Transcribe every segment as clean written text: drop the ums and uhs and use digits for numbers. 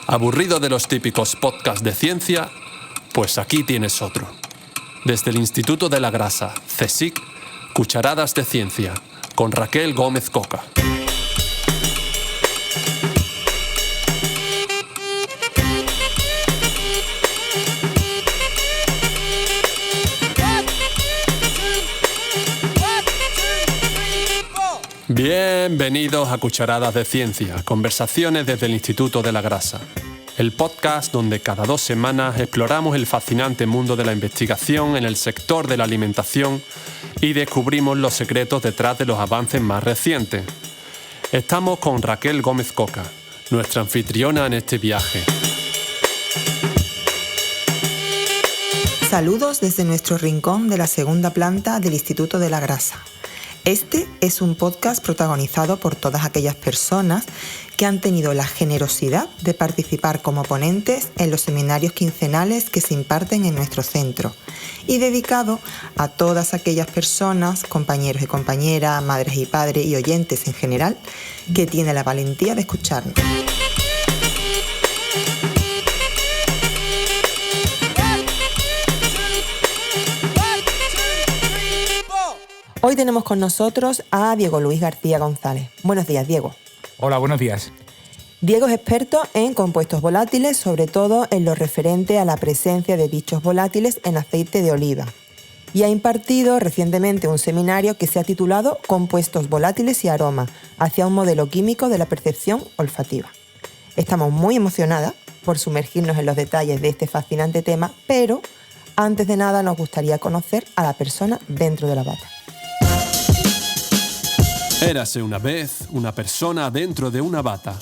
¿Aburrido de los típicos podcasts de ciencia? Pues aquí tienes otro. Desde el Instituto de la Grasa, CSIC, Cucharadas de Ciencia, con Raquel Gómez Coca. Bienvenidos a Cucharadas de Ciencia, conversaciones desde el Instituto de la Grasa, el podcast donde cada 2 semanas exploramos el fascinante mundo de la investigación en el sector de la alimentación y descubrimos los secretos detrás de los avances más recientes. Estamos con Raquel Gómez Coca, nuestra anfitriona en este viaje. Saludos desde nuestro rincón de la segunda planta del Instituto de la Grasa. Este es un podcast protagonizado por todas aquellas personas que han tenido la generosidad de participar como ponentes en los seminarios quincenales que se imparten en nuestro centro y dedicado a todas aquellas personas, compañeros y compañeras, madres y padres y oyentes en general, que tienen la valentía de escucharnos. Hoy tenemos con nosotros a Diego Luis García González. Buenos días, Diego. Hola, buenos días. Diego es experto en compuestos volátiles, sobre todo en lo referente a la presencia de dichos volátiles en aceite de oliva. Y ha impartido recientemente un seminario que se ha titulado Compuestos volátiles y aroma, hacia un modelo químico de la percepción olfativa. Estamos muy emocionadas por sumergirnos en los detalles de este fascinante tema, pero antes de nada nos gustaría conocer a la persona dentro de la bata. Érase una vez una persona dentro de una bata.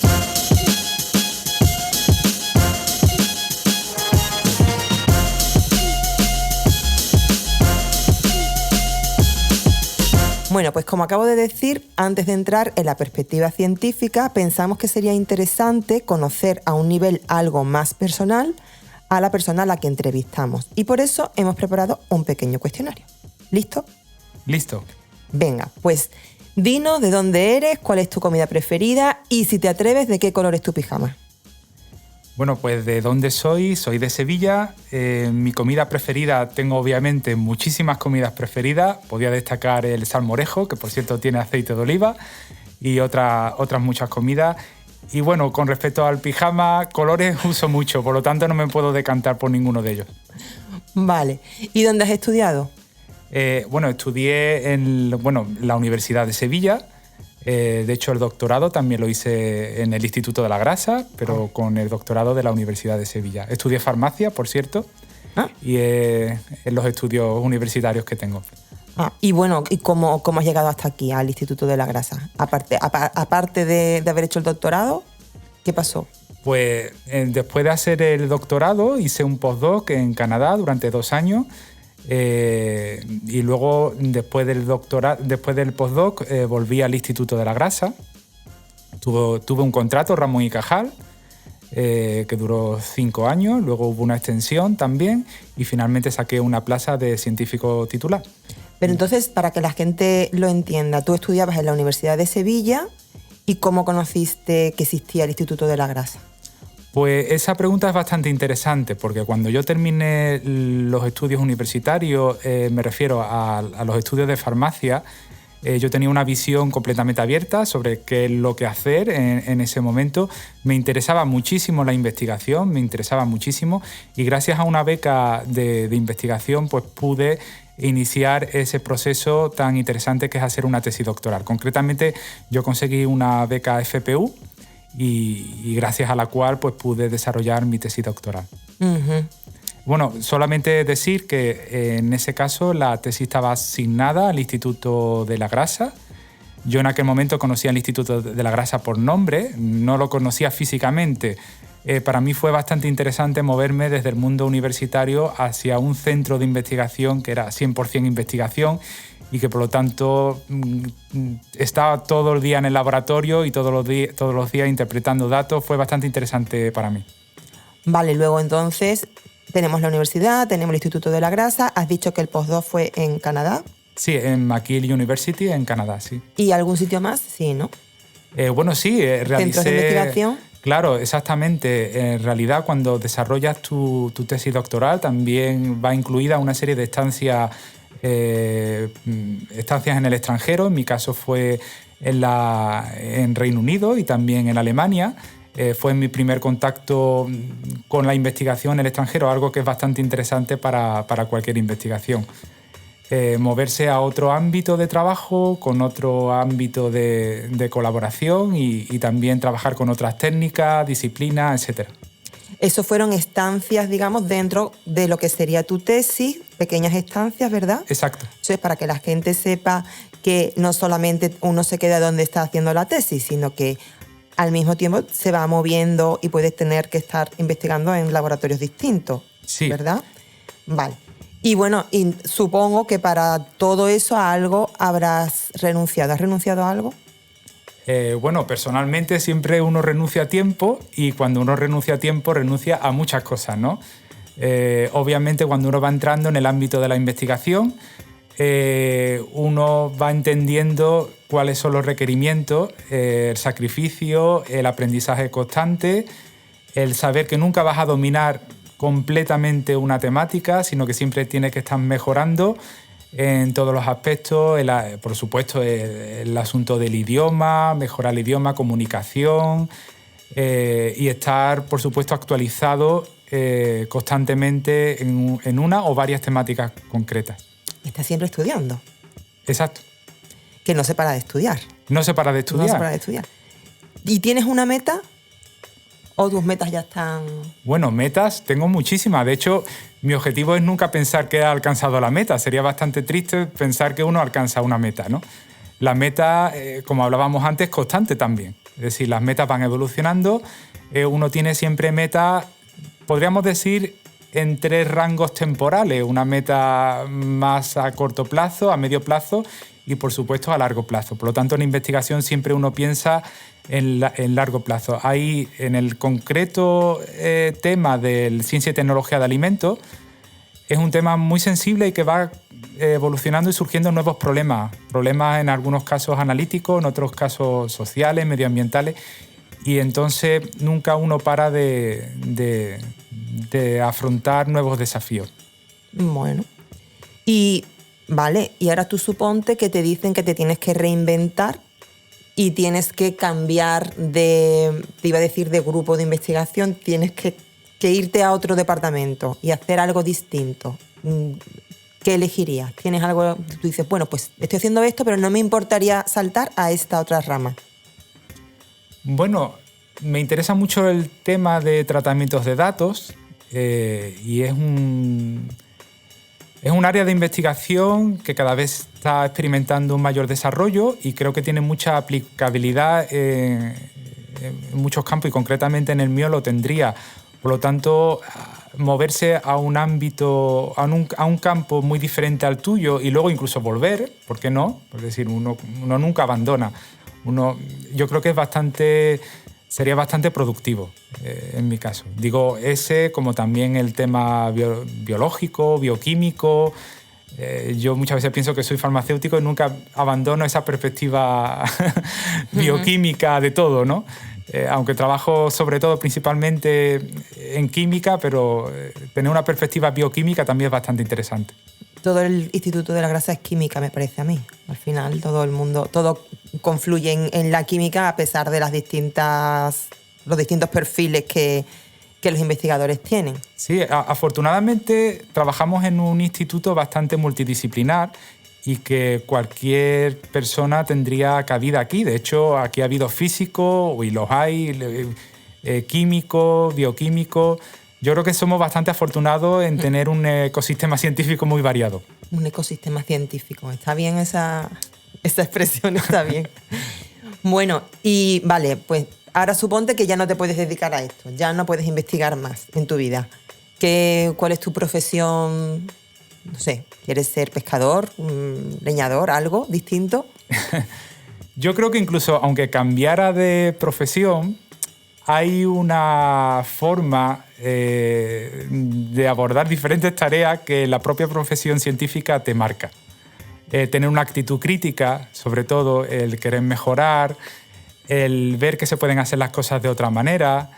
Bueno, pues como acabo de decir, antes de entrar en la perspectiva científica, pensamos que sería interesante conocer a un nivel algo más personal a la persona a la que entrevistamos. Y por eso hemos preparado un pequeño cuestionario. ¿Listo? Listo. Venga, pues dinos de dónde eres, cuál es tu comida preferida y, si te atreves, de qué color es tu pijama. Bueno, pues de dónde soy de Sevilla. Mi comida preferida, tengo obviamente muchísimas comidas preferidas. Podría destacar el salmorejo, que por cierto tiene aceite de oliva, y otras muchas comidas. Y bueno, con respecto al pijama, colores uso mucho, por lo tanto no me puedo decantar por ninguno de ellos. Vale. ¿Y dónde has estudiado? Estudié en la Universidad de Sevilla. De hecho, el doctorado también lo hice en el Instituto de la Grasa, pero con el doctorado de la Universidad de Sevilla. Estudié farmacia, por cierto, y en los estudios universitarios que tengo. Y bueno, ¿y cómo has llegado hasta aquí, al Instituto de la Grasa? Aparte de haber hecho el doctorado, ¿qué pasó? Pues después de hacer el doctorado hice un postdoc en Canadá durante 2 años. Y luego, después del postdoc, volví al Instituto de la Grasa. Tuve un contrato, Ramón y Cajal, que duró 5 años. Luego hubo una extensión también y finalmente saqué una plaza de científico titular. Pero entonces, para que la gente lo entienda, tú estudiabas en la Universidad de Sevilla y ¿cómo conociste que existía el Instituto de la Grasa? Pues esa pregunta es bastante interesante, porque cuando yo terminé los estudios universitarios, me refiero a los estudios de farmacia, yo tenía una visión completamente abierta sobre qué es lo que hacer en ese momento. Me interesaba muchísimo la investigación, y gracias a una beca de investigación pues pude iniciar ese proceso tan interesante que es hacer una tesis doctoral. Concretamente, yo conseguí una beca FPU, y gracias a la cual pues pude desarrollar mi tesis doctoral. Uh-huh. Bueno, solamente decir que en ese caso la tesis estaba asignada al Instituto de la Grasa. Yo en aquel momento conocía el Instituto de la Grasa por nombre, no lo conocía físicamente. Para mí fue bastante interesante moverme desde el mundo universitario hacia un centro de investigación que era 100% investigación, y que por lo tanto estaba todo el día en el laboratorio y todos los días interpretando datos. Fue bastante interesante para mí. Vale, luego entonces tenemos la universidad, tenemos el Instituto de la Grasa. Has dicho que el postdoc fue en Canadá. Sí, en McGill University, en Canadá, sí. ¿Y algún sitio más? Sí, ¿no? Bueno, sí, realicé... ¿Centros de investigación? Claro, exactamente. En realidad, cuando desarrollas tu tesis doctoral, también va incluida una serie de estancias en el extranjero. En mi caso fue en Reino Unido y también en Alemania. Fue mi primer contacto con la investigación en el extranjero, algo que es bastante interesante para cualquier investigación. Moverse a otro ámbito de trabajo, con otro ámbito de colaboración y también trabajar con otras técnicas, disciplinas, etc. Eso fueron estancias, digamos, dentro de lo que sería tu tesis, pequeñas estancias, ¿verdad? Exacto. Entonces, para que la gente sepa que no solamente uno se queda donde está haciendo la tesis, sino que al mismo tiempo se va moviendo y puedes tener que estar investigando en laboratorios distintos, sí. ¿Verdad? Vale. Y bueno, y supongo que para todo eso a algo habrás renunciado. ¿Has renunciado a algo? Bueno, personalmente siempre uno renuncia a tiempo y cuando uno renuncia a tiempo renuncia a muchas cosas, ¿no? Obviamente cuando uno va entrando en el ámbito de la investigación, uno va entendiendo cuáles son los requerimientos, el sacrificio, el aprendizaje constante, el saber que nunca vas a dominar completamente una temática, sino que siempre tienes que estar mejorando en todos los aspectos, por supuesto el asunto del idioma, mejorar el idioma, comunicación y estar, por supuesto, actualizado constantemente en una o varias temáticas concretas. Estás siempre estudiando. Exacto. Que no se para de estudiar. No se para de estudiar. No se para de estudiar. ¿Y tienes una meta? ¿O tus metas ya están...? Bueno, metas tengo muchísimas. De hecho, mi objetivo es nunca pensar que he alcanzado la meta. Sería bastante triste pensar que uno alcanza una meta, ¿no? La meta, como hablábamos antes, es constante también. Es decir, las metas van evolucionando. Uno tiene siempre metas, podríamos decir, en 3 rangos temporales. Una meta más a corto plazo, a medio plazo y, por supuesto, a largo plazo. Por lo tanto, en investigación siempre uno piensa en largo plazo. Ahí, en el concreto tema de ciencia y tecnología de alimentos, es un tema muy sensible y que va evolucionando y surgiendo nuevos problemas. Problemas en algunos casos analíticos, en otros casos sociales, medioambientales. Y entonces nunca uno para de afrontar nuevos desafíos. Bueno. Y vale, y ahora tú suponte que te dicen que te tienes que reinventar y tienes que cambiar te iba a decir de grupo de investigación, tienes que irte a otro departamento y hacer algo distinto. ¿Qué elegirías? ¿Tienes algo? Tú dices, bueno, pues estoy haciendo esto, pero no me importaría saltar a esta otra rama. Bueno, me interesa mucho el tema de tratamientos de datos y es un área de investigación que cada vez está experimentando un mayor desarrollo y creo que tiene mucha aplicabilidad en muchos campos y concretamente en el mío lo tendría. Por lo tanto, moverse a un ámbito, a un campo muy diferente al tuyo y luego incluso volver, ¿por qué no? Es decir, uno nunca abandona. Yo creo que sería bastante productivo en mi caso. Digo ese como también el tema biológico, bioquímico. Yo muchas veces pienso que soy farmacéutico y nunca abandono esa perspectiva bioquímica de todo, ¿no? Aunque trabajo sobre todo principalmente en química, pero tener una perspectiva bioquímica también es bastante interesante. Todo el Instituto de la Grasa es química, me parece a mí. Al final todo confluye en la química a pesar de los distintos perfiles que los investigadores tienen. Sí, afortunadamente trabajamos en un instituto bastante multidisciplinar y que cualquier persona tendría cabida aquí. De hecho, aquí ha habido físicos, y los hay, químicos, bioquímicos. Yo creo que somos bastante afortunados en tener un ecosistema científico muy variado. Un ecosistema científico. Está bien esa expresión, está bien. Bueno, y vale, pues ahora suponte que ya no te puedes dedicar a esto, ya no puedes investigar más en tu vida. ¿Cuál es tu profesión? No sé, ¿quieres ser pescador, leñador, algo distinto? Yo creo que incluso aunque cambiara de profesión, hay una forma de abordar diferentes tareas que la propia profesión científica te marca. Tener una actitud crítica, sobre todo el querer mejorar, el ver que se pueden hacer las cosas de otra manera,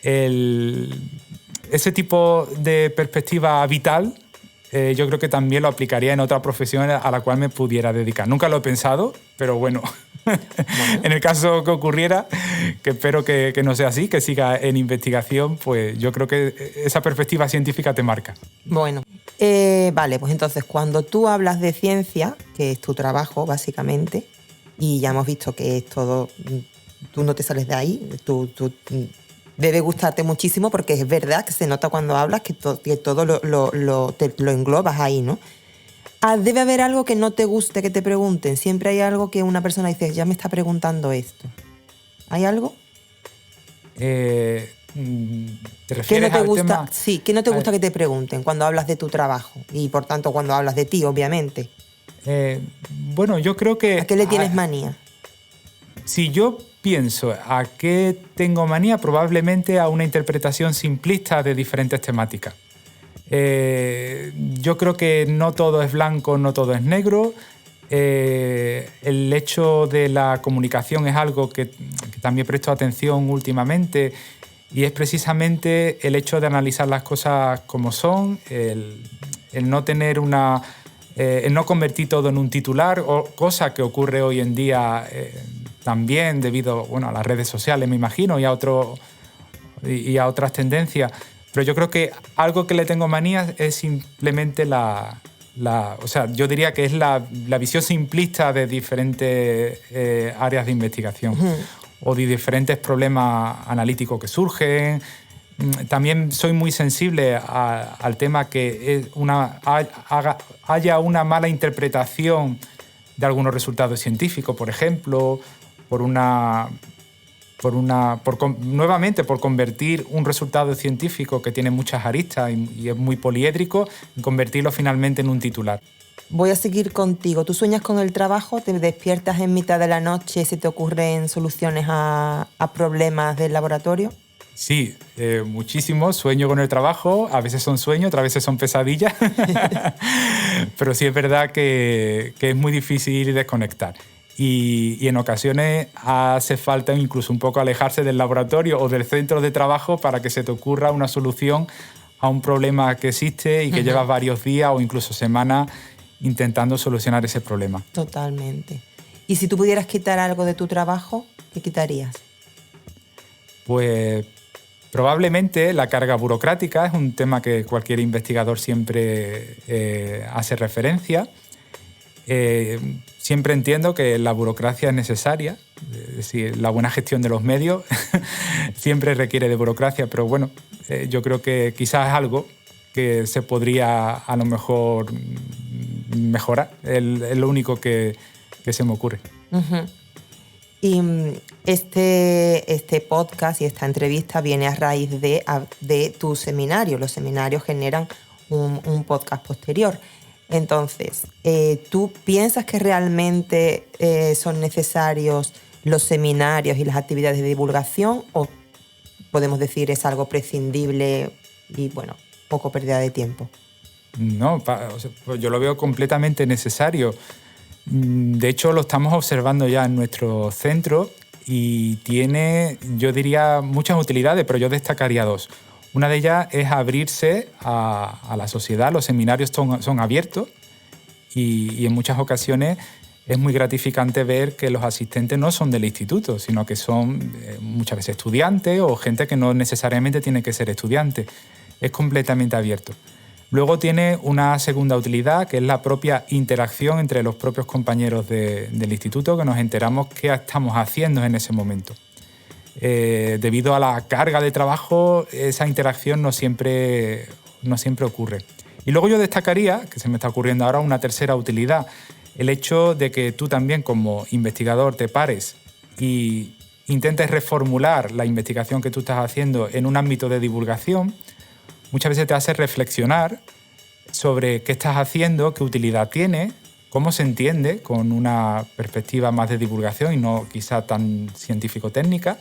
ese tipo de perspectiva vital, yo creo que también lo aplicaría en otra profesión a la cual me pudiera dedicar. Nunca lo he pensado, pero bueno, en el caso que ocurriera, que espero que no sea así, que siga en investigación, pues yo creo que esa perspectiva científica te marca. Bueno, vale, pues entonces cuando tú hablas de ciencia, que es tu trabajo básicamente, y ya hemos visto que es todo, tú no te sales de ahí, tú debe gustarte muchísimo porque es verdad que se nota cuando hablas que todo lo englobas ahí, ¿no? Debe haber algo que no te guste que te pregunten. Siempre hay algo que una persona dice, ya me está preguntando esto. ¿Hay algo? ¿Te refieres ¿Qué no te al gusta? tema? Sí, ¿qué no te gusta que te pregunten cuando hablas de tu trabajo? Y por tanto cuando hablas de ti, obviamente. Bueno, yo creo que... ¿A qué le tienes manía? Si yo pienso a qué tengo manía, probablemente a una interpretación simplista de diferentes temáticas. Yo creo que no todo es blanco, no todo es negro. El hecho de la comunicación es algo que también presto atención últimamente, y es precisamente el hecho de analizar las cosas como son, el no tener el no convertir todo en un titular, cosa que ocurre hoy en día también debido, bueno, a las redes sociales, me imagino, y a otras tendencias. Pero yo creo que algo que le tengo manía es simplemente o sea, yo diría que es la visión simplista de diferentes áreas de investigación o de diferentes problemas analíticos que surgen. También soy muy sensible al tema que haya una mala interpretación de algunos resultados científicos, por ejemplo, nuevamente por convertir un resultado científico que tiene muchas aristas y es muy poliédrico, en convertirlo finalmente en un titular. Voy a seguir contigo. ¿Tú sueñas con el trabajo? ¿Te despiertas en mitad de la noche y se te ocurren soluciones a problemas del laboratorio? Sí, muchísimo. Sueño con el trabajo. A veces son sueños, otras veces son pesadillas. Pero sí es verdad que es muy difícil desconectar. Y en ocasiones hace falta incluso un poco alejarse del laboratorio o del centro de trabajo para que se te ocurra una solución a un problema que existe y que llevas varios días o incluso semanas intentando solucionar ese problema. Totalmente. ¿Y si tú pudieras quitar algo de tu trabajo, qué quitarías? Pues probablemente la carga burocrática es un tema que cualquier investigador siempre hace referencia. Siempre entiendo que la burocracia es necesaria, es decir, la buena gestión de los medios siempre requiere de burocracia, pero bueno, yo creo que quizás es algo que se podría a lo mejor mejorar, es lo único que se me ocurre. Uh-huh. Y este podcast y esta entrevista viene a raíz de tu seminario. Los seminarios generan un podcast posterior. Entonces, ¿tú piensas que realmente son necesarios los seminarios y las actividades de divulgación o podemos decir es algo prescindible y, bueno, poco pérdida de tiempo? No, pues yo lo veo completamente necesario. De hecho, lo estamos observando ya en nuestro centro y tiene, yo diría, muchas utilidades, pero yo destacaría dos. Una de ellas es abrirse a la sociedad. Los seminarios son abiertos y en muchas ocasiones es muy gratificante ver que los asistentes no son del instituto, sino que son muchas veces estudiantes o gente que no necesariamente tiene que ser estudiante. Es completamente abierto. Luego tiene una segunda utilidad, que es la propia interacción entre los propios compañeros del instituto, que nos enteramos qué estamos haciendo en ese momento. Debido a la carga de trabajo, esa interacción no siempre ocurre. Y luego yo destacaría, que se me está ocurriendo ahora, una tercera utilidad, el hecho de que tú también como investigador te pares y intentes reformular la investigación que tú estás haciendo en un ámbito de divulgación, muchas veces te hace reflexionar sobre qué estás haciendo, qué utilidad tiene, cómo se entiende con una perspectiva más de divulgación y no quizá tan científico-técnica.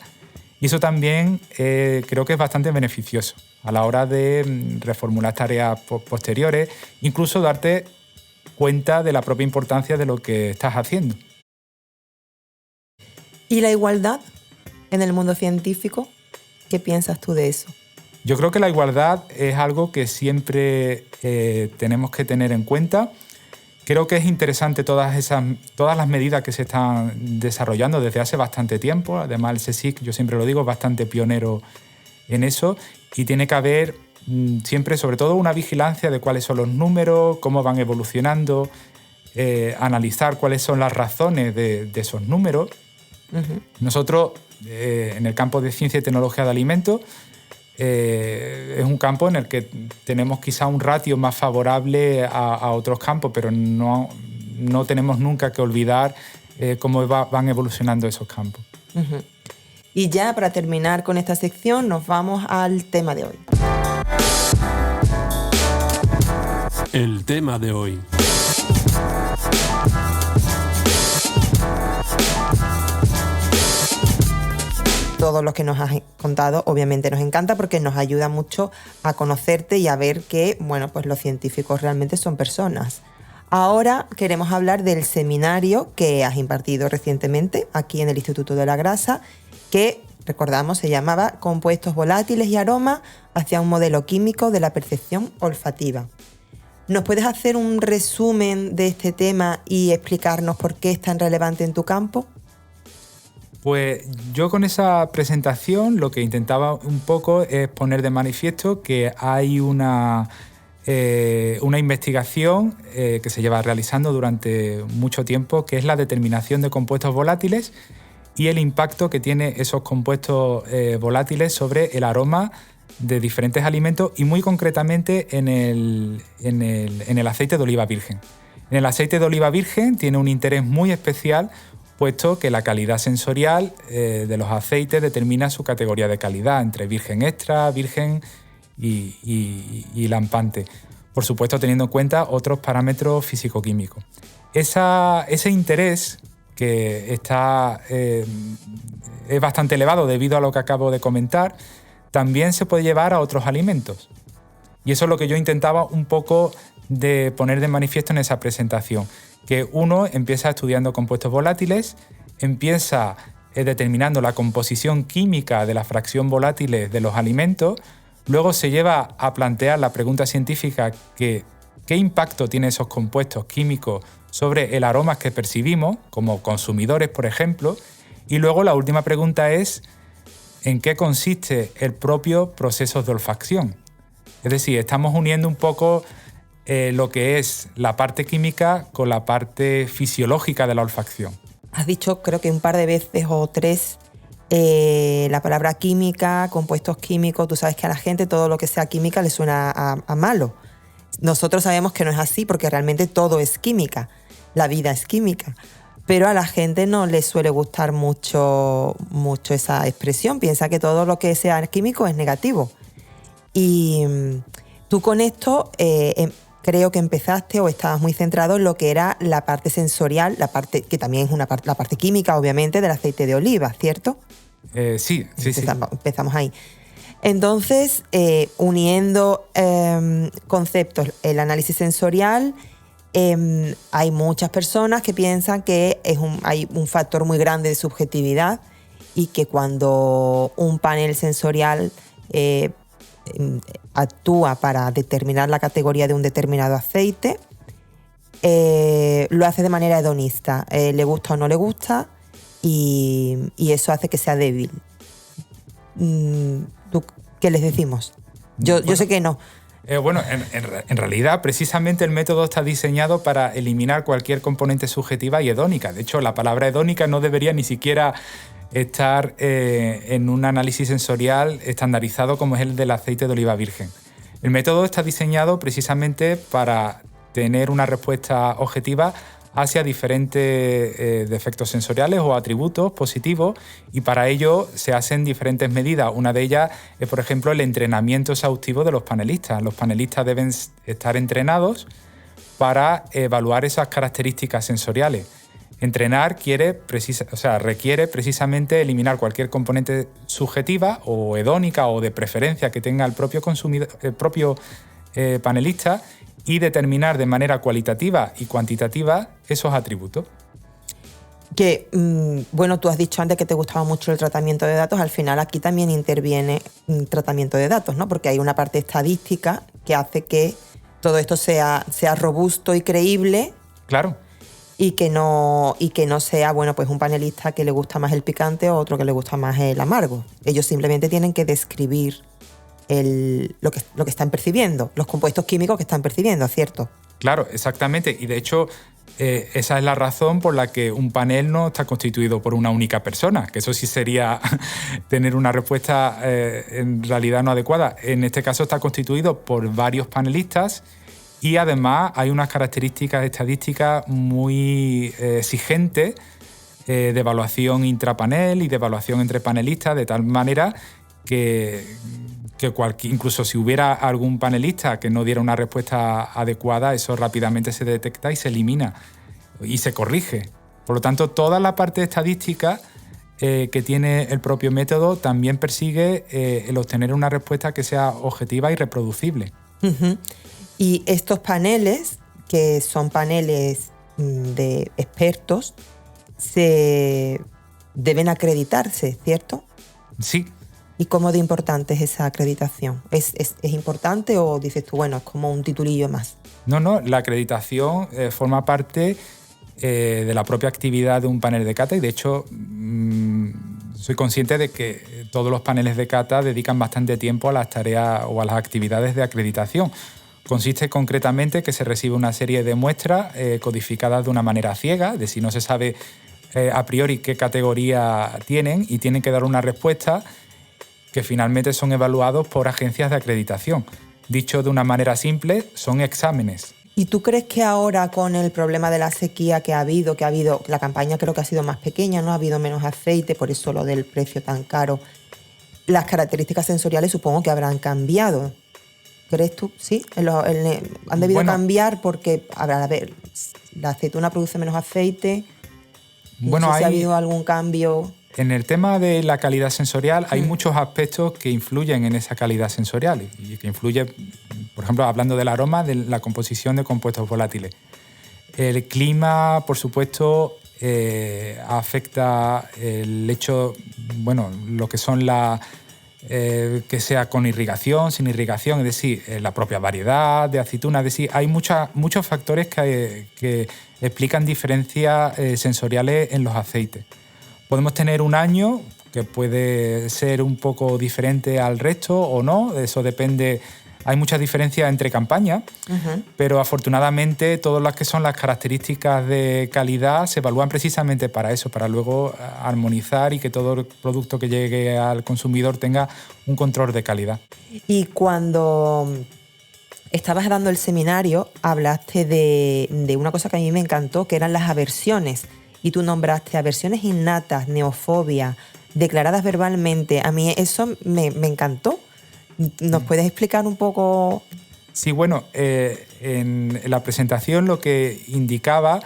Y eso también creo que es bastante beneficioso a la hora de reformular tareas posteriores, incluso darte cuenta de la propia importancia de lo que estás haciendo. ¿Y la igualdad en el mundo científico? ¿Qué piensas tú de eso? Yo creo que la igualdad es algo que siempre tenemos que tener en cuenta. Creo que es interesante todas las medidas que se están desarrollando desde hace bastante tiempo. Además, el CSIC, yo siempre lo digo, es bastante pionero en eso. Y tiene que haber siempre, sobre todo, una vigilancia de cuáles son los números, cómo van evolucionando, analizar cuáles son las razones de esos números. Uh-huh. Nosotros, en el campo de ciencia y tecnología de alimentos, es un campo en el que tenemos quizá un ratio más favorable a otros campos, pero no tenemos nunca que olvidar cómo van evolucionando esos campos. Uh-huh. Y ya para terminar con esta sección nos vamos al tema de hoy. El tema de hoy. Todo lo que nos has contado obviamente nos encanta porque nos ayuda mucho a conocerte y a ver que, bueno, pues los científicos realmente son personas. Ahora queremos hablar del seminario que has impartido recientemente aquí en el Instituto de la Grasa, que, recordamos, se llamaba Compuestos volátiles y aromas hacia un modelo químico de la percepción olfativa. ¿Nos puedes hacer un resumen de este tema y explicarnos por qué es tan relevante en tu campo? Pues yo con esa presentación lo que intentaba un poco es poner de manifiesto que hay una investigación que se lleva realizando durante mucho tiempo, que es la determinación de compuestos volátiles y el impacto que tiene esos compuestos volátiles sobre el aroma de diferentes alimentos y muy concretamente en el aceite de oliva virgen. En el aceite de oliva virgen tiene un interés muy especial, puesto que la calidad sensorial de los aceites determina su categoría de calidad, entre virgen extra, virgen y lampante. Por supuesto, teniendo en cuenta otros parámetros físico-químicos. Ese interés, que es bastante elevado debido a lo que acabo de comentar, también se puede llevar a otros alimentos. Y eso es lo que yo intentaba un poco de poner de manifiesto en esa presentación. Que uno empieza estudiando compuestos volátiles, empieza determinando la composición química de la fracción volátiles de los alimentos, luego se lleva a plantear la pregunta científica que qué impacto tienen esos compuestos químicos sobre el aroma que percibimos, como consumidores, por ejemplo, y luego la última pregunta es en qué consiste el propio proceso de olfacción. Es decir, estamos uniendo un poco lo que es la parte química con la parte fisiológica de la olfacción. Has dicho, creo que un par de veces o tres, la palabra química, compuestos químicos. Tú sabes que a la gente todo lo que sea química le suena a malo. Nosotros sabemos que no es así porque realmente todo es química. La vida es química. Pero a la gente no le suele gustar mucho esa expresión. Piensa que todo lo que sea químico es negativo. Y tú con esto creo que empezaste o estabas muy centrado en lo que era la parte sensorial, la parte que también es la parte química, obviamente, del aceite de oliva, ¿cierto? Sí. Empezamos ahí. Entonces, uniendo conceptos, el análisis sensorial, hay muchas personas que piensan que hay un factor muy grande de subjetividad y que cuando un panel sensorial actúa para determinar la categoría de un determinado aceite, lo hace de manera hedonista, le gusta o no le gusta, y eso hace que sea débil. ¿Tú qué les decimos? Yo sé que no. En realidad, precisamente el método está diseñado para eliminar cualquier componente subjetiva y hedónica. De hecho, la palabra hedónica no debería ni siquiera estar en un análisis sensorial estandarizado como es el del aceite de oliva virgen. El método está diseñado precisamente para tener una respuesta objetiva hacia diferentes defectos sensoriales o atributos positivos, y para ello se hacen diferentes medidas. Una de ellas es, por ejemplo, el entrenamiento exhaustivo de los panelistas. Los panelistas deben estar entrenados para evaluar esas características sensoriales. Entrenar requiere precisamente eliminar cualquier componente subjetiva o hedónica o de preferencia que tenga el propio consumidor, el propio panelista, y determinar de manera cualitativa y cuantitativa esos atributos. Que, bueno, tú has dicho antes que te gustaba mucho el tratamiento de datos. Al final aquí también interviene tratamiento de datos, ¿no? Porque hay una parte estadística que hace que todo esto sea robusto y creíble. Claro. Y que no sea, bueno, pues un panelista que le gusta más el picante o otro que le gusta más el amargo. Ellos simplemente tienen que describir lo que están percibiendo, los compuestos químicos que están percibiendo, ¿cierto? Claro, exactamente. Y de hecho, esa es la razón por la que un panel no está constituido por una única persona, que eso sí sería tener una respuesta en realidad no adecuada. En este caso está constituido por varios panelistas y además hay unas características estadísticas muy exigentes de evaluación intrapanel y de evaluación entre panelistas, de tal manera que incluso si hubiera algún panelista que no diera una respuesta adecuada, eso rápidamente se detecta y se elimina y se corrige. Por lo tanto, toda la parte estadística que tiene el propio método también persigue el obtener una respuesta que sea objetiva y reproducible. Uh-huh. Y estos paneles, que son paneles de expertos, se deben acreditarse, ¿cierto? Sí. ¿Y cómo de importante es esa acreditación? ¿Es importante o dices tú, bueno, es como un titulillo más? No, la acreditación forma parte de la propia actividad de un panel de cata y de hecho soy consciente de que todos los paneles de cata dedican bastante tiempo a las tareas o a las actividades de acreditación. Consiste concretamente que se recibe una serie de muestras codificadas de una manera ciega, de si no se sabe a priori qué categoría tienen y tienen que dar una respuesta que finalmente son evaluados por agencias de acreditación. Dicho de una manera simple, son exámenes. ¿Y tú crees que ahora con el problema de la sequía que ha habido, la campaña creo que ha sido más pequeña, ¿no? Ha habido menos aceite, por eso lo del precio tan caro, las características sensoriales supongo que habrán cambiado? ¿Crees tú? ¿Sí? ¿Han debido cambiar porque, a ver, la aceituna produce menos aceite? No sé si ha habido algún cambio. En el tema de la calidad sensorial hay muchos aspectos que influyen en esa calidad sensorial y que influyen, por ejemplo, hablando del aroma, de la composición de compuestos volátiles. El clima, por supuesto, afecta el hecho, bueno, lo que son que sea con irrigación, sin irrigación, es decir, la propia variedad de aceituna, es decir, hay muchos factores que explican diferencias sensoriales en los aceites. Podemos tener un año que puede ser un poco diferente al resto o no, eso depende. Hay muchas diferencias entre campañas, pero afortunadamente todas las que son las características de calidad se evalúan precisamente para eso, para luego armonizar y que todo el producto que llegue al consumidor tenga un control de calidad. Y cuando estabas dando el seminario, hablaste de una cosa que a mí me encantó, que eran las aversiones. Y tú nombraste aversiones innatas, neofobia, declaradas verbalmente. A mí eso me encantó. ¿Nos puedes explicar un poco? Sí, bueno, en la presentación lo que indicaba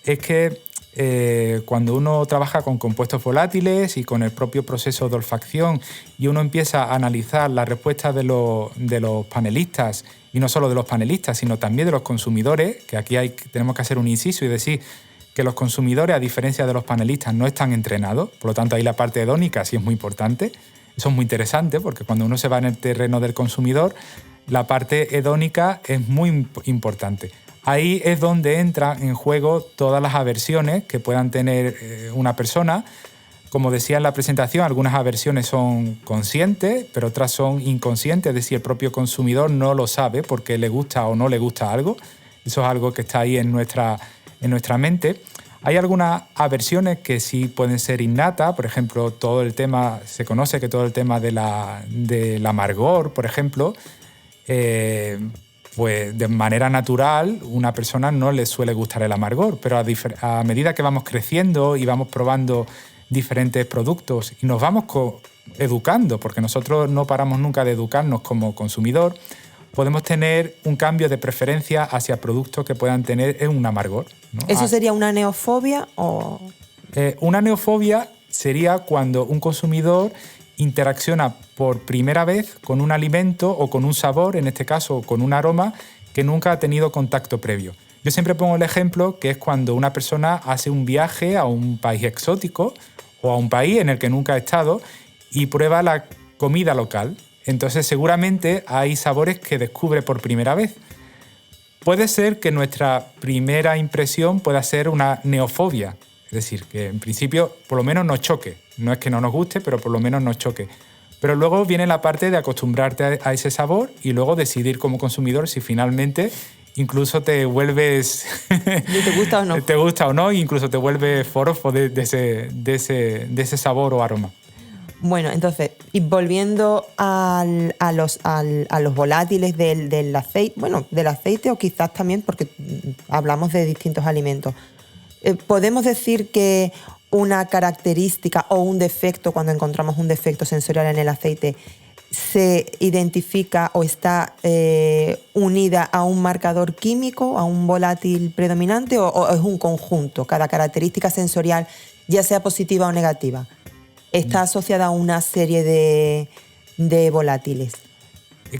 es que cuando uno trabaja con compuestos volátiles y con el propio proceso de olfacción y uno empieza a analizar las respuestas de los panelistas, y no solo de los panelistas, sino también de los consumidores, que aquí tenemos que hacer un inciso y decir que los consumidores, a diferencia de los panelistas, no están entrenados, por lo tanto ahí la parte hedónica sí es muy importante. Eso es muy interesante porque cuando uno se va en el terreno del consumidor, la parte hedónica es muy importante. Ahí es donde entran en juego todas las aversiones que puedan tener una persona. Como decía en la presentación, algunas aversiones son conscientes, pero otras son inconscientes, es decir, el propio consumidor no lo sabe porque le gusta o no le gusta algo. Eso es algo que está ahí en nuestra mente. Hay algunas aversiones que sí pueden ser innatas, por ejemplo, se conoce que todo el tema del amargor, por ejemplo, pues de manera natural una persona no le suele gustar el amargor, pero a medida que vamos creciendo y vamos probando diferentes productos y nos vamos educando, porque nosotros no paramos nunca de educarnos como consumidor, podemos tener un cambio de preferencia hacia productos que puedan tener un amargor, ¿no? ¿Eso sería una neofobia o...? Una neofobia sería cuando un consumidor interacciona por primera vez con un alimento o con un sabor, en este caso con un aroma, que nunca ha tenido contacto previo. Yo siempre pongo el ejemplo que es cuando una persona hace un viaje a un país exótico o a un país en el que nunca ha estado y prueba la comida local. Entonces seguramente hay sabores que descubre por primera vez. Puede ser que nuestra primera impresión pueda ser una neofobia, es decir, que en principio por lo menos nos choque. No es que no nos guste, pero por lo menos nos choque. Pero luego viene la parte de acostumbrarte a ese sabor y luego decidir como consumidor si finalmente incluso te vuelves... ¿Te gusta o no? Te gusta o no, e incluso te vuelves forofo de ese sabor o aroma. Bueno, entonces, y volviendo a los volátiles del aceite, bueno, del aceite o quizás también porque hablamos de distintos alimentos, ¿podemos decir que una característica o un defecto, cuando encontramos un defecto sensorial en el aceite, se identifica o está unida a un marcador químico, a un volátil predominante o es un conjunto? Cada característica sensorial, ya sea positiva o negativa, está asociada a una serie de volátiles.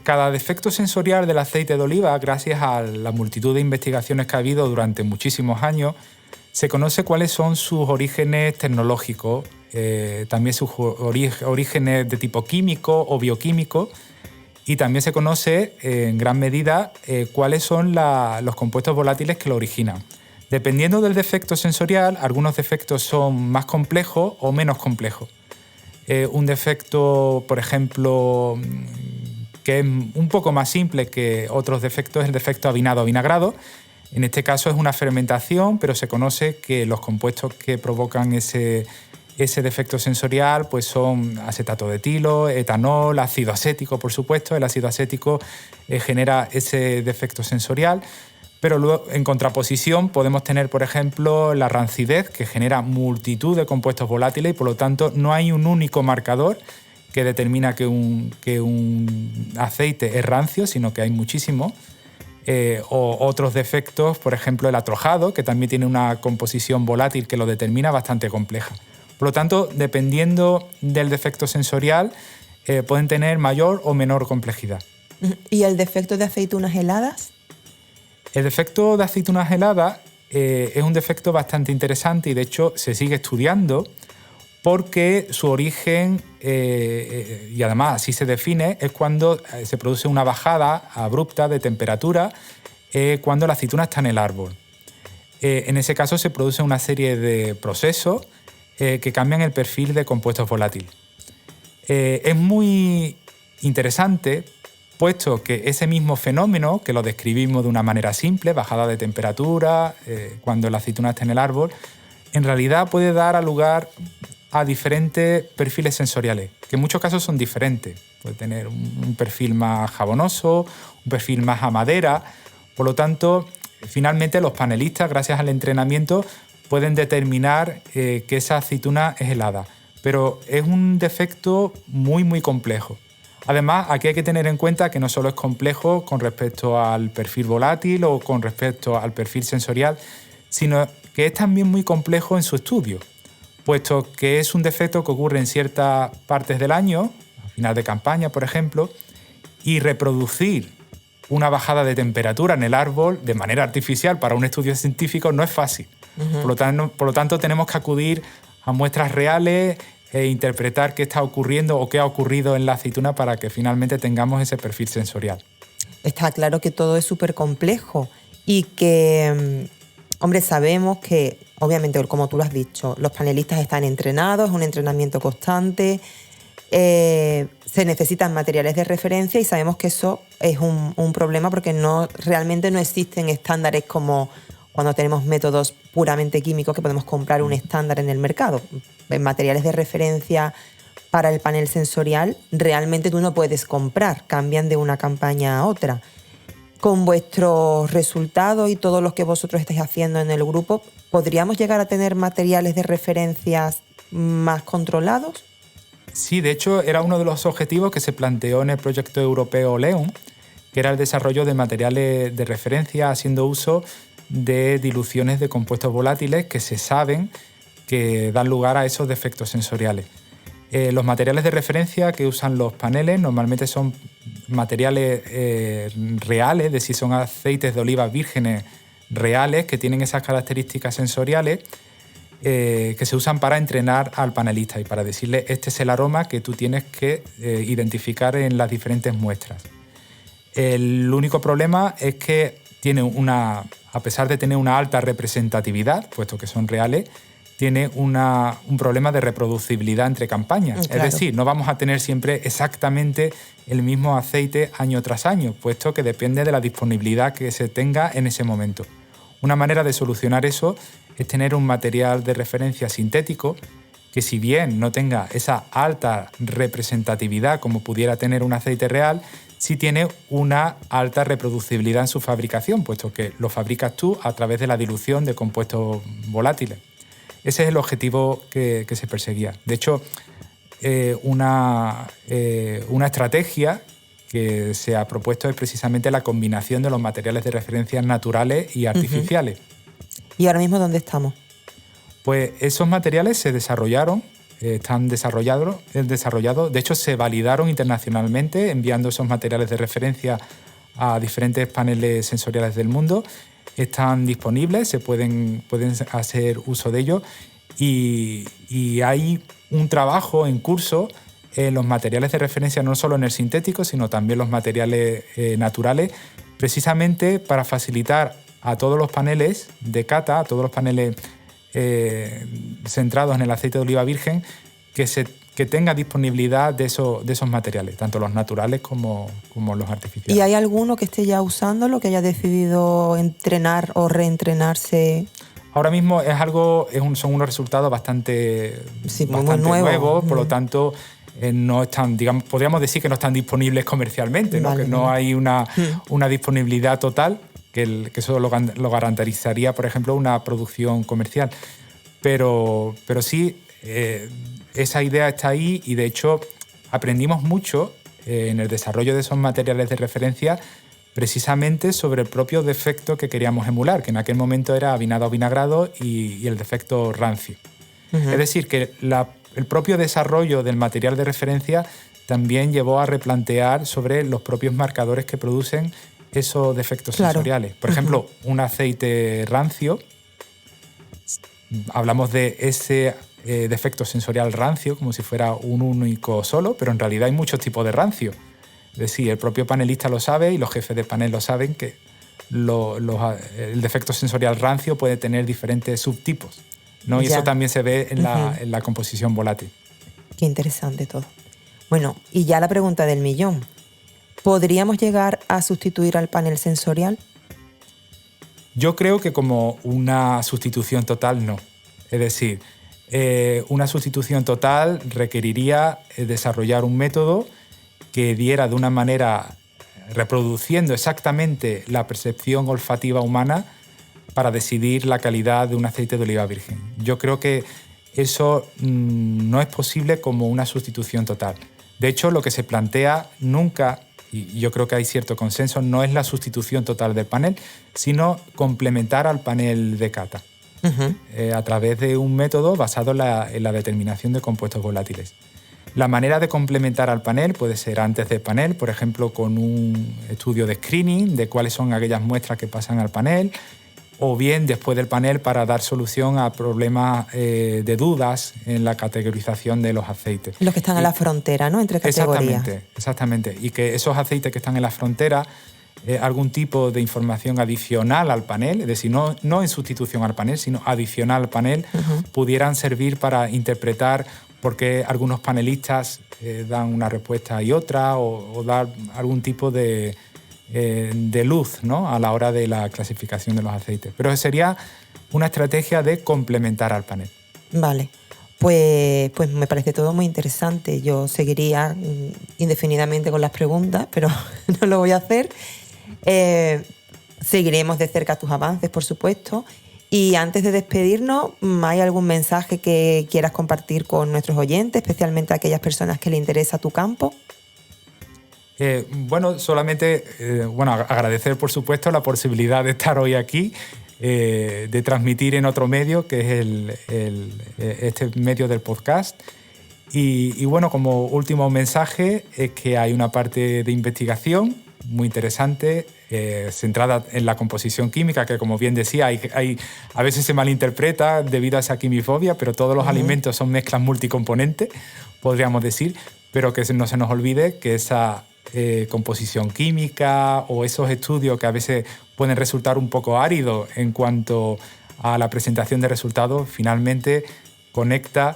Cada defecto sensorial del aceite de oliva, gracias a la multitud de investigaciones que ha habido durante muchísimos años, se conoce cuáles son sus orígenes tecnológicos, también sus orígenes de tipo químico o bioquímico, y también se conoce en gran medida cuáles son los compuestos volátiles que lo originan. Dependiendo del defecto sensorial, algunos defectos son más complejos o menos complejos. Un defecto, por ejemplo, que es un poco más simple que otros defectos, es el defecto avinado-avinagrado. En este caso es una fermentación, pero se conoce que los compuestos que provocan ese defecto sensorial pues son acetato de etilo, etanol, ácido acético, por supuesto. El ácido acético genera ese defecto sensorial. Pero luego, en contraposición, podemos tener, por ejemplo, la rancidez, que genera multitud de compuestos volátiles y, por lo tanto, no hay un único marcador que determina que un aceite es rancio, sino que hay muchísimos. O otros defectos, por ejemplo, el atrojado, que también tiene una composición volátil que lo determina bastante compleja. Por lo tanto, dependiendo del defecto sensorial, pueden tener mayor o menor complejidad. ¿Y el defecto de aceitunas heladas? El defecto de aceitunas heladas es un defecto bastante interesante y de hecho se sigue estudiando porque su origen, y además así se define, es cuando se produce una bajada abrupta de temperatura cuando la aceituna está en el árbol. En ese caso se produce una serie de procesos que cambian el perfil de compuestos volátiles. Es muy interesante, puesto que ese mismo fenómeno, que lo describimos de una manera simple, bajada de temperatura, cuando la aceituna está en el árbol, en realidad puede dar lugar a diferentes perfiles sensoriales, que en muchos casos son diferentes. Puede tener un perfil más jabonoso, un perfil más a madera. Por lo tanto, finalmente los panelistas, gracias al entrenamiento, pueden determinar que esa aceituna es helada. Pero es un defecto muy, muy complejo. Además, aquí hay que tener en cuenta que no solo es complejo con respecto al perfil volátil o con respecto al perfil sensorial, sino que es también muy complejo en su estudio, puesto que es un defecto que ocurre en ciertas partes del año, a final de campaña, por ejemplo, y reproducir una bajada de temperatura en el árbol de manera artificial para un estudio científico no es fácil. Por lo tanto, tenemos que acudir a muestras reales e interpretar qué está ocurriendo o qué ha ocurrido en la aceituna para que finalmente tengamos ese perfil sensorial. Está claro que todo es súper complejo y que, hombre, sabemos que, obviamente, como tú lo has dicho, los panelistas están entrenados, es un entrenamiento constante, se necesitan materiales de referencia y sabemos que eso es un problema porque realmente no existen estándares como cuando tenemos métodos puramente químicos que podemos comprar un estándar en el mercado. En materiales de referencia para el panel sensorial realmente tú no puedes comprar, cambian de una campaña a otra. Con vuestros resultados y todo lo que vosotros estáis haciendo en el grupo, ¿podríamos llegar a tener materiales de referencias más controlados? Sí, de hecho era uno de los objetivos que se planteó en el proyecto europeo LEON, que era el desarrollo de materiales de referencia haciendo uso de diluciones de compuestos volátiles que se saben que dan lugar a esos defectos sensoriales. Los materiales de referencia que usan los paneles normalmente son materiales reales, es decir, son aceites de oliva vírgenes reales que tienen esas características sensoriales que se usan para entrenar al panelista y para decirle este es el aroma que tú tienes que identificar en las diferentes muestras. El único problema es que a pesar de tener una alta representatividad, puesto que son reales, tiene un problema de reproducibilidad entre campañas. Claro. Es decir, no vamos a tener siempre exactamente el mismo aceite año tras año, puesto que depende de la disponibilidad que se tenga en ese momento. Una manera de solucionar eso es tener un material de referencia sintético que, si bien no tenga esa alta representatividad como pudiera tener un aceite real, sí tiene una alta reproducibilidad en su fabricación, puesto que lo fabricas tú a través de la dilución de compuestos volátiles. Ese es el objetivo que se perseguía. De hecho, una estrategia que se ha propuesto es precisamente la combinación de los materiales de referencia naturales y artificiales. ¿Y ahora mismo dónde estamos? Pues esos materiales se desarrollaron, están desarrollados, de hecho se validaron internacionalmente enviando esos materiales de referencia a diferentes paneles sensoriales del mundo. Están disponibles, se pueden hacer uso de ellos y hay un trabajo en curso en los materiales de referencia, no solo en el sintético, sino también los materiales naturales, precisamente para facilitar a todos los paneles de cata, a todos los paneles centrados en el aceite de oliva virgen, que tenga disponibilidad de esos materiales, tanto los naturales como los artificiales. ¿Y hay alguno que esté ya usándolo, que haya decidido entrenar o reentrenarse? Ahora mismo son unos resultados bastante nuevos, por lo tanto no están, podríamos decir que no están disponibles comercialmente, ¿no? Vale, que no hay una disponibilidad total, que eso lo garantizaría, por ejemplo, una producción comercial. Pero sí, esa idea está ahí y de hecho aprendimos mucho en el desarrollo de esos materiales de referencia precisamente sobre el propio defecto que queríamos emular, que en aquel momento era avinado o vinagrado y el defecto rancio. Uh-huh. Es decir, que el propio desarrollo del material de referencia también llevó a replantear sobre los propios marcadores que producen esos defectos sensoriales. Por ejemplo, un aceite rancio, hablamos de ese defecto sensorial rancio como si fuera un único solo, pero en realidad hay muchos tipos de rancio. Es decir, el propio panelista lo sabe y los jefes de panel lo saben, que el defecto sensorial rancio puede tener diferentes subtipos, ¿no? Y eso también se ve en la composición volátil. Qué interesante todo. Bueno, y ya la pregunta del millón. ¿Podríamos llegar a sustituir al panel sensorial? Yo creo que como una sustitución total, no. Es decir, una sustitución total requeriría desarrollar un método que diera de una manera, reproduciendo exactamente la percepción olfativa humana para decidir la calidad de un aceite de oliva virgen. Yo creo que eso no es posible como una sustitución total. De hecho, lo que se plantea nunca, y yo creo que hay cierto consenso, no es la sustitución total del panel, sino complementar al panel de cata a través de un método basado en la determinación de compuestos volátiles. La manera de complementar al panel puede ser antes del panel, por ejemplo, con un estudio de screening de cuáles son aquellas muestras que pasan al panel, o bien después del panel para dar solución a problemas de dudas en la categorización de los aceites. Los que están en la frontera, ¿no? Entre categorías. Exactamente. Y que esos aceites que están en la frontera, algún tipo de información adicional al panel, es decir, no en sustitución al panel, sino adicional al panel, pudieran servir para interpretar por qué algunos panelistas dan una respuesta y otra, o dar algún tipo de luz, ¿no? A la hora de la clasificación de los aceites. Pero sería una estrategia de complementar al panel. Vale, pues me parece todo muy interesante. Yo seguiría indefinidamente con las preguntas, pero no lo voy a hacer. Seguiremos de cerca tus avances, por supuesto. Y antes de despedirnos, ¿hay algún mensaje que quieras compartir con nuestros oyentes, especialmente a aquellas personas que les interesa tu campo? Solamente agradecer, por supuesto, la posibilidad de estar hoy aquí, de transmitir en otro medio, que es este medio del podcast. Y como último mensaje es que hay una parte de investigación muy interesante, centrada en la composición química, que como bien decía, a veces se malinterpreta debido a esa quimifobia, pero todos los alimentos son mezclas multicomponentes, podríamos decir, pero que no se nos olvide que esa composición química o esos estudios que a veces pueden resultar un poco áridos en cuanto a la presentación de resultados, finalmente conecta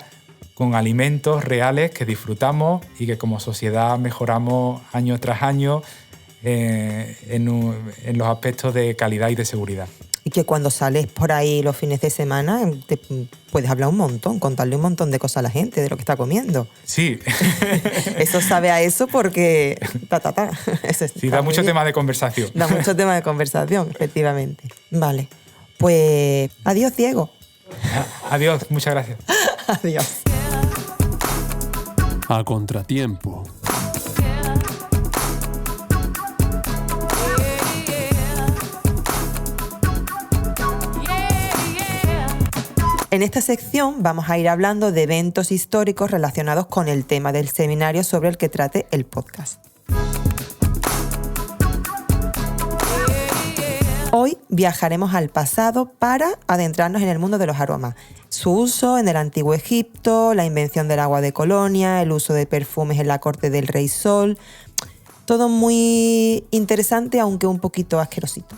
con alimentos reales que disfrutamos y que como sociedad mejoramos año tras año en los aspectos de calidad y de seguridad. Y que cuando sales por ahí los fines de semana te puedes hablar un montón, contarle un montón de cosas a la gente de lo que está comiendo. Sí. Eso sabe a eso porque... Eso sí, da mucho tema de conversación. Da mucho tema de conversación, efectivamente. Vale. Pues adiós, Diego. Adiós, muchas gracias. Adiós. A contratiempo. En esta sección vamos a ir hablando de eventos históricos relacionados con el tema del seminario sobre el que trate el podcast. Hoy viajaremos al pasado para adentrarnos en el mundo de los aromas. Su uso en el Antiguo Egipto, la invención del agua de Colonia, el uso de perfumes en la corte del rey Sol. Todo muy interesante, aunque un poquito asquerosito.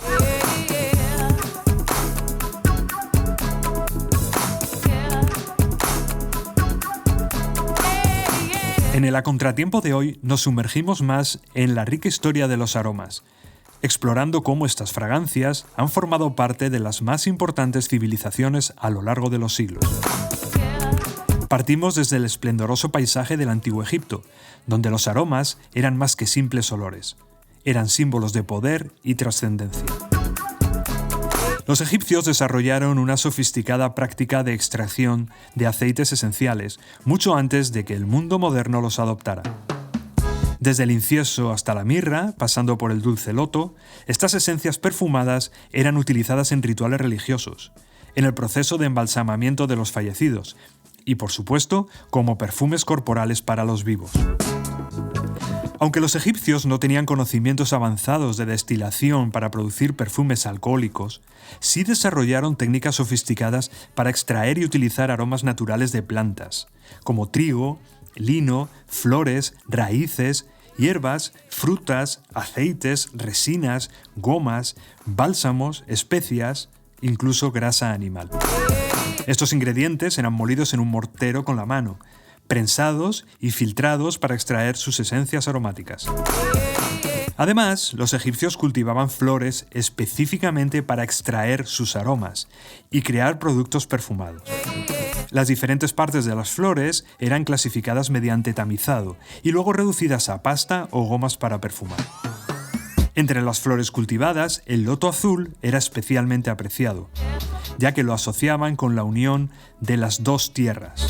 En el A Contratiempo de hoy nos sumergimos más en la rica historia de los aromas, explorando cómo estas fragancias han formado parte de las más importantes civilizaciones a lo largo de los siglos. Partimos desde el esplendoroso paisaje del Antiguo Egipto, donde los aromas eran más que simples olores, eran símbolos de poder y trascendencia. Los egipcios desarrollaron una sofisticada práctica de extracción de aceites esenciales mucho antes de que el mundo moderno los adoptara. Desde el incienso hasta la mirra, pasando por el dulce loto, estas esencias perfumadas eran utilizadas en rituales religiosos, en el proceso de embalsamamiento de los fallecidos y, por supuesto, como perfumes corporales para los vivos. Aunque los egipcios no tenían conocimientos avanzados de destilación para producir perfumes alcohólicos, sí desarrollaron técnicas sofisticadas para extraer y utilizar aromas naturales de plantas, como trigo, lino, flores, raíces, hierbas, frutas, aceites, resinas, gomas, bálsamos, especias, incluso grasa animal. Estos ingredientes eran molidos en un mortero con la mano, prensados y filtrados para extraer sus esencias aromáticas. Además, los egipcios cultivaban flores específicamente para extraer sus aromas y crear productos perfumados. Las diferentes partes de las flores eran clasificadas mediante tamizado y luego reducidas a pasta o gomas para perfumar. Entre las flores cultivadas, el loto azul era especialmente apreciado, ya que lo asociaban con la unión de las dos tierras.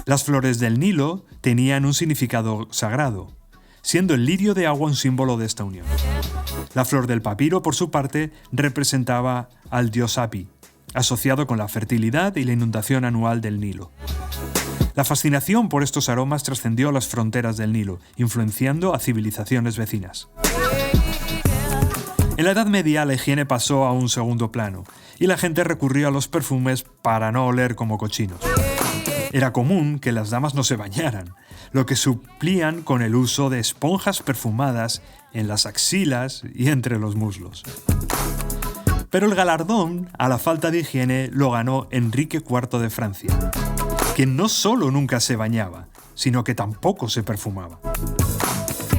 Las flores del Nilo tenían un significado sagrado, siendo el lirio de agua un símbolo de esta unión. La flor del papiro, por su parte, representaba al dios Hapi, asociado con la fertilidad y la inundación anual del Nilo. La fascinación por estos aromas trascendió las fronteras del Nilo, influenciando a civilizaciones vecinas. En la Edad Media la higiene pasó a un segundo plano, y la gente recurrió a los perfumes para no oler como cochinos. Era común que las damas no se bañaran, lo que suplían con el uso de esponjas perfumadas en las axilas y entre los muslos. Pero el galardón a la falta de higiene lo ganó Enrique IV de Francia, quien no solo nunca se bañaba, sino que tampoco se perfumaba.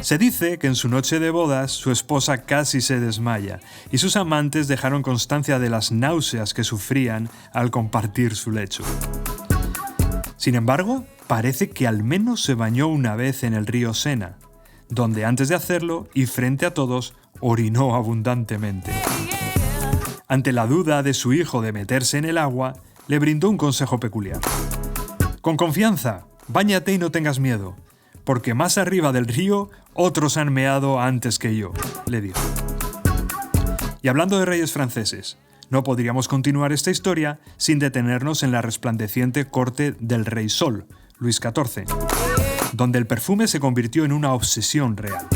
Se dice que en su noche de bodas su esposa casi se desmaya y sus amantes dejaron constancia de las náuseas que sufrían al compartir su lecho. Sin embargo, parece que al menos se bañó una vez en el río Sena, donde antes de hacerlo y frente a todos orinó abundantemente. Ante la duda de su hijo de meterse en el agua, le brindó un consejo peculiar. Con confianza, báñate y no tengas miedo, porque más arriba del río otros han meado antes que yo, le dijo. Y hablando de reyes franceses, no podríamos continuar esta historia sin detenernos en la resplandeciente corte del rey Sol, Luis XIV, donde el perfume se convirtió en una obsesión real.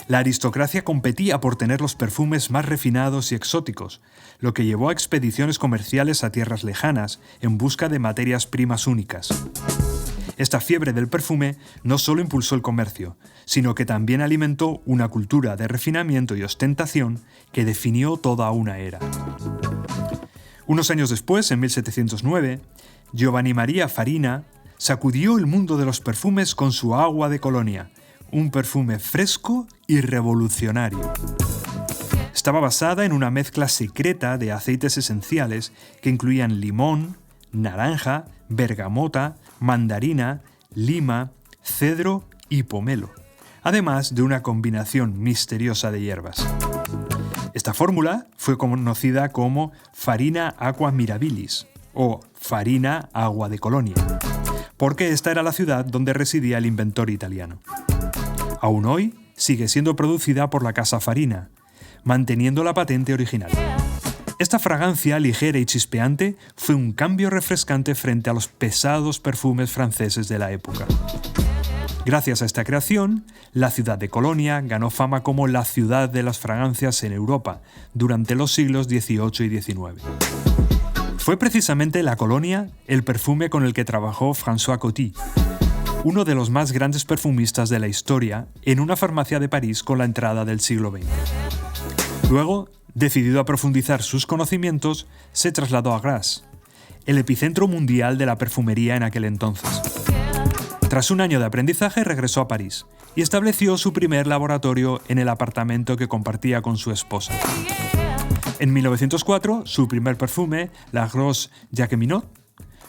La aristocracia competía por tener los perfumes más refinados y exóticos, lo que llevó a expediciones comerciales a tierras lejanas en busca de materias primas únicas. Esta fiebre del perfume no solo impulsó el comercio, sino que también alimentó una cultura de refinamiento y ostentación que definió toda una era. Unos años después, en 1709, Giovanni Maria Farina sacudió el mundo de los perfumes con su agua de Colonia, un perfume fresco y revolucionario. Estaba basada en una mezcla secreta de aceites esenciales que incluían limón, naranja, bergamota, mandarina, lima, cedro y pomelo, además de una combinación misteriosa de hierbas. Esta fórmula fue conocida como Farina Aqua Mirabilis o Farina Agua de Colonia, porque esta era la ciudad donde residía el inventor italiano. Aún hoy sigue siendo producida por la Casa Farina, manteniendo la patente original. Esta fragancia ligera y chispeante fue un cambio refrescante frente a los pesados perfumes franceses de la época. Gracias a esta creación, la ciudad de Colonia ganó fama como la ciudad de las fragancias en Europa durante los siglos XVIII y XIX. Fue precisamente la Colonia el perfume con el que trabajó François Coty, uno de los más grandes perfumistas de la historia, en una farmacia de París con la entrada del siglo XX. Luego, decidido a profundizar sus conocimientos, se trasladó a Grasse, el epicentro mundial de la perfumería en aquel entonces. Tras un año de aprendizaje, regresó a París y estableció su primer laboratorio en el apartamento que compartía con su esposa. En 1904, su primer perfume, La Rose Jacqueminot,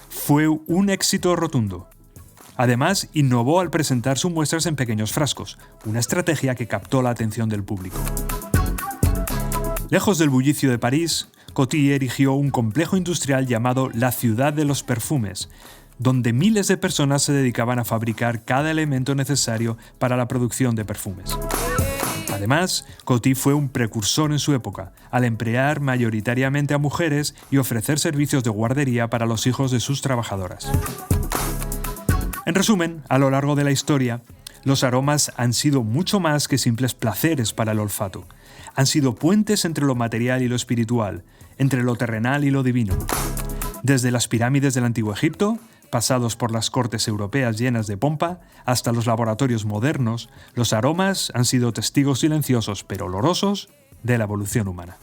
fue un éxito rotundo. Además, innovó al presentar sus muestras en pequeños frascos, una estrategia que captó la atención del público. Lejos del bullicio de París, Coty erigió un complejo industrial llamado la Ciudad de los Perfumes, donde miles de personas se dedicaban a fabricar cada elemento necesario para la producción de perfumes. Además, Coty fue un precursor en su época, al emplear mayoritariamente a mujeres y ofrecer servicios de guardería para los hijos de sus trabajadoras. En resumen, a lo largo de la historia, los aromas han sido mucho más que simples placeres para el olfato. Han sido puentes entre lo material y lo espiritual, entre lo terrenal y lo divino. Desde las pirámides del Antiguo Egipto, pasados por las cortes europeas llenas de pompa, hasta los laboratorios modernos, los aromas han sido testigos silenciosos pero olorosos de la evolución humana.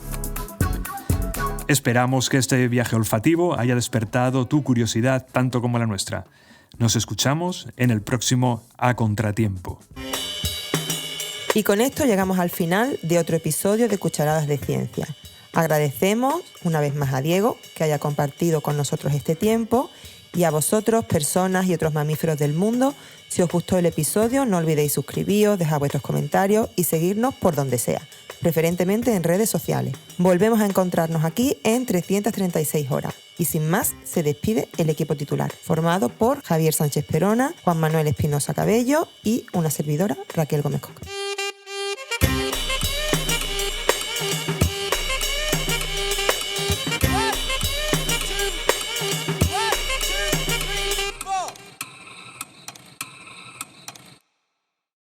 Esperamos que este viaje olfativo haya despertado tu curiosidad tanto como la nuestra. Nos escuchamos en el próximo A Contratiempo. Y con esto llegamos al final de otro episodio de Cucharadas de Ciencia. Agradecemos una vez más a Diego que haya compartido con nosotros este tiempo y a vosotros, personas y otros mamíferos del mundo. Si os gustó el episodio, no olvidéis suscribiros, dejar vuestros comentarios y seguirnos por donde sea, preferentemente en redes sociales. Volvemos a encontrarnos aquí en 336 horas. Y sin más, se despide el equipo titular, formado por Javier Sánchez Perona, Juan Manuel Espinosa Cabello y una servidora, Raquel Gómez Coca.